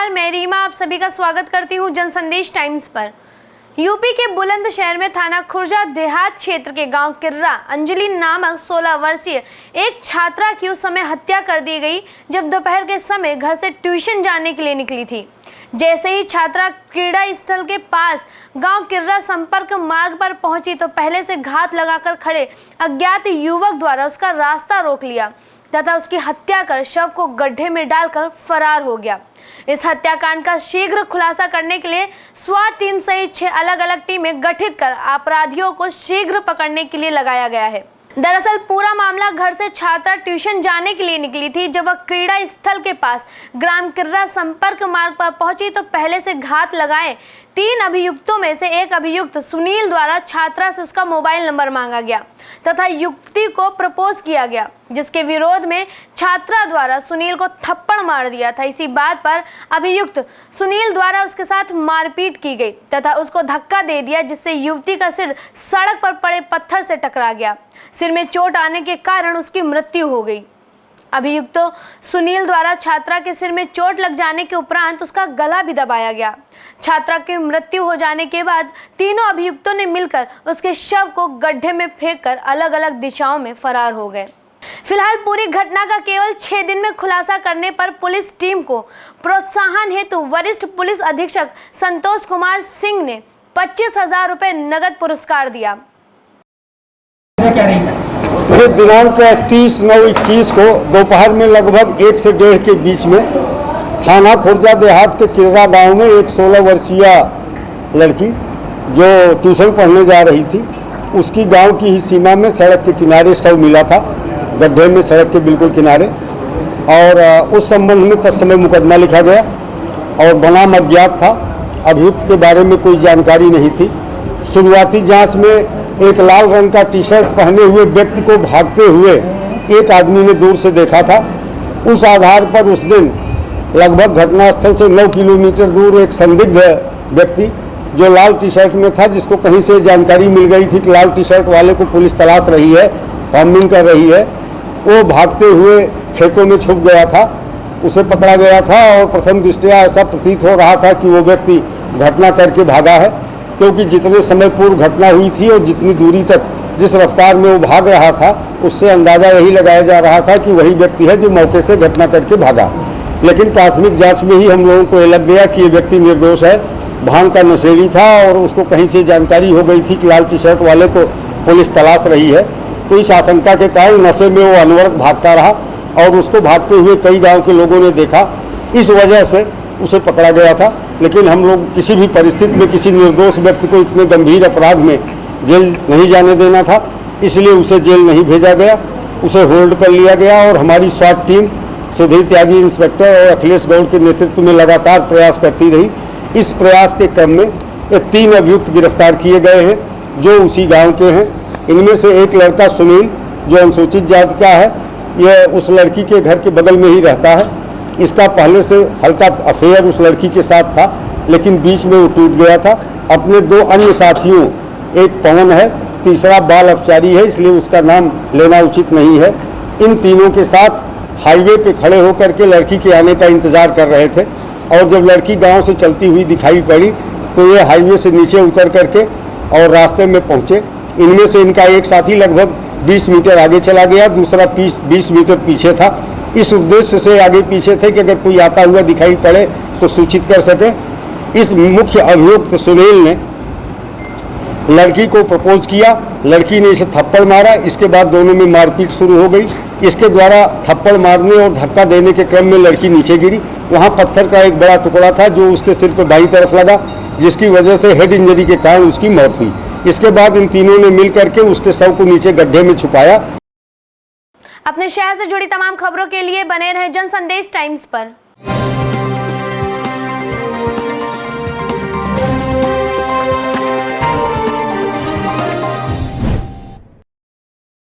नमस्कार, मैं रीमा आप सभी का स्वागत करती हूं जनसंदेश टाइम्स पर। यूपी के बुलंदशहर में थाना खुर्जा देहात क्षेत्र के गांव किर्रा अंजलि नामक 16 वर्षीय एक छात्रा की उस समय हत्या कर दी गई जब दोपहर के समय घर से ट्यूशन जाने के लिए निकली थी। जैसे ही छात्रा क्रीड़ा स्थल के पास गांव किर्रा संपर्क मार्ग पर पहुंची तो पहले से घात लगाकर खड़े अज्ञात युवक द्वारा उसका रास्ता रोक लिया तथा उसकी हत्या कर शव को गड्ढे में डालकर फरार हो गया। इस हत्याकांड का शीघ्र खुलासा करने के लिए स्वाट टीम सहित 6 अलग-अलग टीमें गठित कर अपराधियों को शीघ्र पकड़ने के लिए लगाया गया है। दरअसल पूरा मामला घर से छात्रा ट्यूशन जाने के लिए निकली थी। जब वह क्रीड़ा स्थल के पास ग्राम किर्रा संपर्क मार्ग पर पहुंची तो पहले से घात लगाए 3 अभियुक्तों में से एक अभियुक्त सुनील द्वारा छात्रा से उसका मोबाइल नंबर मांगा गया तथा युक्ति को प्रपोज किया गया, जिसके विरोध में छात्रा द्वारा सुनील को थप्पड़ मार दिया था। इसी बात पर अभियुक्त सुनील द्वारा उसके साथ मारपीट की गई तथा उसको धक्का दे दिया, जिससे युवती का सिर सड़क पर पड़े पत्थर से टकरा गया। सिर में चोट आने के कारण उसकी मृत्यु हो गई। अभियुक्त सुनील द्वारा छात्रा के सिर में चोट लग जाने के उपरांत उसका गला भी दबाया गया। छात्रा की मृत्यु हो जाने के बाद तीनों अभियुक्तों ने मिलकर उसके शव को गड्ढे में फेंककर अलग-अलग दिशाओं में फरार हो गए। फिलहाल पूरी घटना का केवल 6 दिन में खुलासा करने पर पुलिस टीम को प्रोत्साहन हेतु वरिष्ठ पुलिस अधीक्षक संतोष कुमार सिंह ने 25,000 रुपए नगद पुरस्कार दिया। दिनांक 30/9/21 को दोपहर में लगभग 1 से 1:30 के बीच में थाना खुर्जा देहात के किर्रा गांव में एक 16 वर्षीय लड़की जो ट्यूशन पढ़ने जा रही थी, उसकी गांव की ही सीमा में सड़क के किनारे शव मिला था, गड्ढे में सड़क के बिल्कुल किनारे। और उस संबंध में तत्समय मुकदमा लिखा गया और बनाम अज्ञात था। अभियुक्त के बारे में कोई जानकारी नहीं थी। शुरुआती जांच में एक लाल रंग का टी-शर्ट पहने हुए व्यक्ति को भागते हुए एक आदमी ने दूर से देखा था। उस आधार पर उस दिन लगभग घटनास्थल से 9 किलोमीटर दूर एक संदिग्ध व्यक्ति जो लाल टी-शर्ट में था, जिसको कहीं से जानकारी मिल गई थी कि लाल टी-शर्ट वाले को पुलिस तलाश रही है, फार्मिंग कर रही है, वो भागते हुए खेतों में छुप गया था। उसे पकड़ा गया था और प्रथम दृष्टया ऐसा प्रतीत हो रहा था कि वो व्यक्ति घटना करके भागा है, क्योंकि जितने समय पूर्व घटना हुई थी और जितनी दूरी तक जिस रफ्तार में वो भाग रहा था, उससे अंदाज़ा यही लगाया जा रहा था कि वही व्यक्ति है जो मौके से घटना करके भागा। लेकिन प्राथमिक जांच में ही हम लोगों को ये लग गया कि ये व्यक्ति निर्दोष है, भांग का नशेड़ी था और उसको कहीं से जानकारी हो गई थी कि लाल टी-शर्ट वाले को पुलिस तलाश रही है। तो इस आशंका के कारण नशे में वो अनवरत भागता रहा और उसको भागते हुए कई गाँव के लोगों ने देखा। इस वजह से उसे पकड़ा गया था। लेकिन हम लोग किसी भी परिस्थिति में किसी निर्दोष व्यक्ति को इतने गंभीर अपराध में जेल नहीं जाने देना था, इसलिए उसे जेल नहीं भेजा गया, उसे होल्ड कर लिया गया। और हमारी स्वाट टीम सुधीर त्यागी इंस्पेक्टर और अखिलेश गौड़ के नेतृत्व में लगातार प्रयास करती रही। इस प्रयास के क्रम में 3 अभियुक्त गिरफ्तार किए गए हैं जो उसी गाँव के हैं। इनमें से एक लड़का सुनील जो अनुसूचित जाति का है, यह उस लड़की के घर के बगल में ही रहता है। इसका पहले से हल्का अफेयर उस लड़की के साथ था, लेकिन बीच में वो टूट गया था। अपने 2 अन्य साथियों, एक पवन है, तीसरा बाल अपचारी है, इसलिए उसका नाम लेना उचित नहीं है। इन तीनों के साथ हाईवे पे खड़े होकर के लड़की के आने का इंतज़ार कर रहे थे और जब लड़की गांव से चलती हुई दिखाई पड़ी तो ये हाईवे से नीचे उतर करके और रास्ते में पहुँचे। इनमें से इनका एक साथी लगभग 20 मीटर आगे चला गया, दूसरा 20 मीटर पीछे था। इस उद्देश्य से आगे पीछे थे कि अगर कोई आता हुआ दिखाई पड़े तो सूचित कर सके। इस मुख्य अभियुक्त सुनील ने लड़की को प्रपोज किया, लड़की ने इसे थप्पड़ मारा। इसके बाद दोनों में मारपीट शुरू हो गई। इसके द्वारा थप्पड़ मारने और धक्का देने के क्रम में लड़की नीचे गिरी। वहाँ पत्थर का एक बड़ा टुकड़ा था जो उसके सिर पर बाईं तरफ लगा, जिसकी वजह से हेड इंजरी के कारण उसकी मौत हुई। इसके बाद इन तीनों ने मिल करके उसके शव को नीचे गड्ढे में छुपाया। अपने शहर से जुड़ी तमाम खबरों के लिए बने रहें जनसंदेश टाइम्स पर।